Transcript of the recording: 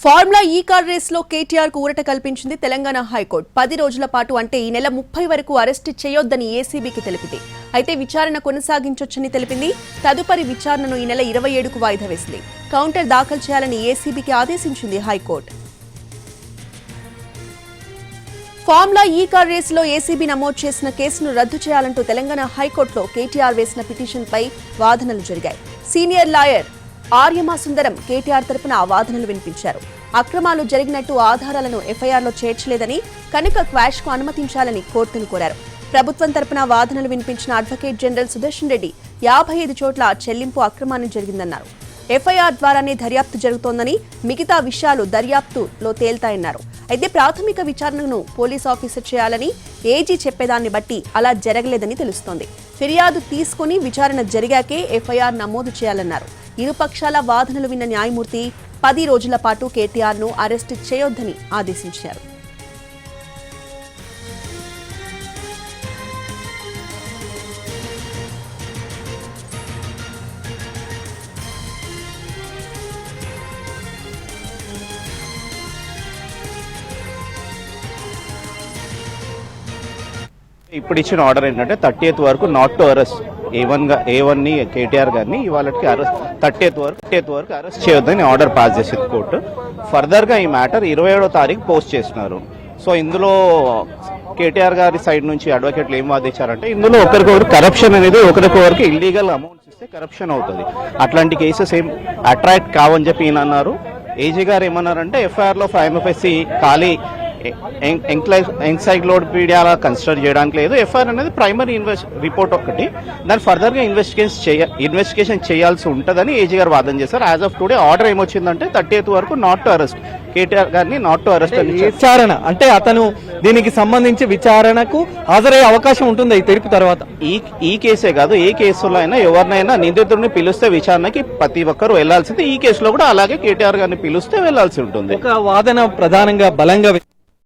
Formula ఈ car race లో కేటీఆర్ కు ఊరట కల్పించింది తెలంగాణ హైకోర్టు. 10 రోజుల పాటు అంటే ఈ నెల 30 వరకు అరెస్టు చేయొద్దని ఏసీబీకి తెలిపింది. అయితే విచారణ కొనసాగించొచ్చని తెలిపింది. తదుపరి విచారణను ఈ నెల 27కు వాయిదా వేసింది. కౌంటర్ దాఖలు చేయాలని ఏసీబీకి ఆదేశించింది హైకోర్టు. ఫార్ములా ఈ కార్ రేస్ లో ఏసీబీ నమోదు చేసిన కేసును రద్దు చేయాలంటూ తెలంగాణ హైకోర్టులో కేటీఆర్ వేసిన పిటిషన్పై వాదనలు జరిగాయి. సీనియర్ లాయర్ ఆర్యమా సుందరం కేటీఆర్ తరపున వాదనలు వినిపించారు. అక్రమాలు జరిగినట్టు ఆధారాలను ఎఫ్ఐఆర్లో చేర్చలేదని, కనుక క్వాష్ కు అనుమతించాలని కోర్టును కోరారు. ప్రభుత్వం తరపున వాదనలు వినిపించిన అడ్వకేట్ జనరల్ సుదర్శన్ రెడ్డి 55 చోట్ల చెల్లింపు అక్రమాన్ని జరిగిందన్నారు. ఎఫ్ఐఆర్ ద్వారానే దర్యాప్తు జరుగుతోందని, మిగతా విషయాలు దర్యాప్తులో తేల్తాయన్నారు. అయితే ప్రాథమిక విచారణను పోలీస్ ఆఫీసర్ చేయాలని ఏజీ చెప్పేదాన్ని బట్టి అలా జరగలేదని తెలుస్తోంది. ఫిర్యాదు తీసుకుని విచారణ జరిగాకే ఎఫ్ఐఆర్ నమోదు చేయాలన్నారు. ఇరుపక్షాల వాదనలు విన్న న్యాయమూర్తి 10 రోజుల పాటు కేటీఆర్ ను అరెస్టు చేయొద్దని ఆదేశించారు. ఇప్పుడు ఇచ్చిన ఆర్డర్ ఏంటంటే 30th వరకు నాట్ టు అరెస్ట్ A1 ని కేటీఆర్ గారిని ఇవాళకి అరెస్ట్ 30th వరకు అరెస్ట్ చేయొద్దని ఆర్డర్ పాస్ చేసింది కోర్టు. ఫర్దర్ గా ఈ మ్యాటర్ 27వ తారీఖు పోస్ట్ చేస్తున్నారు. సో ఇందులో కేటీఆర్ గారి సైడ్ నుంచి అడ్వకేట్లు ఏం వాదించారంటే ఇందులో ఒకరికొకరు కరప్షన్ అనేది ఒకరికొకరికి ఇల్లీగల్ అమౌంట్స్ ఇస్తే కరప్షన్ అవుతుంది, అట్లాంటి కేసెస్ ఏం అట్రాక్ట్ కావని చెప్పి ఈయన అన్నారు. ఏజీ గారు ఏమన్నారంటే ఎఫ్ఐఆర్ లో ఫైఎంఎఫ్ఎస్సి ఖాళీ ఎన్సైక్లోపీడియాలా కన్సిడర్ చేయడానికి లేదు. ఎఫ్ఐఆర్ అనేది ప్రైమరీ రిపోర్ట్ ఒకటి, దాన్ని ఫర్దర్ గా ఇన్వెస్టిగేషన్ చేయాల్సి ఉంటుందని ఏజీ గారు వాదన చేశారు. యాజ్ ఆఫ్ టుడే ఆర్డర్ ఏమొచ్చిందంటే 30th వరకు నాట్ టు అరెస్ట్, కేటీఆర్ గారిని నాట్ టు అరెస్ట్ అని. విచారణ అంటే అతను దీనికి సంబంధించి విచారణకు హాజరయ్యే అవకాశం ఉంటుంది ఈ తీర్పు తర్వాత. ఈ కేసే కాదు, ఏ కేసులో అయినా ఎవరినైనా నిందితుడిని పిలిస్తే విచారణకి ప్రతి ఒక్కరు వెళ్లాల్సింది. ఈ కేసులో కూడా అలాగే కేటీఆర్ గారిని పిలిస్తే వెళ్లాల్సి ఉంటుంది. ఒక వాదన ప్రధానంగా బలంగా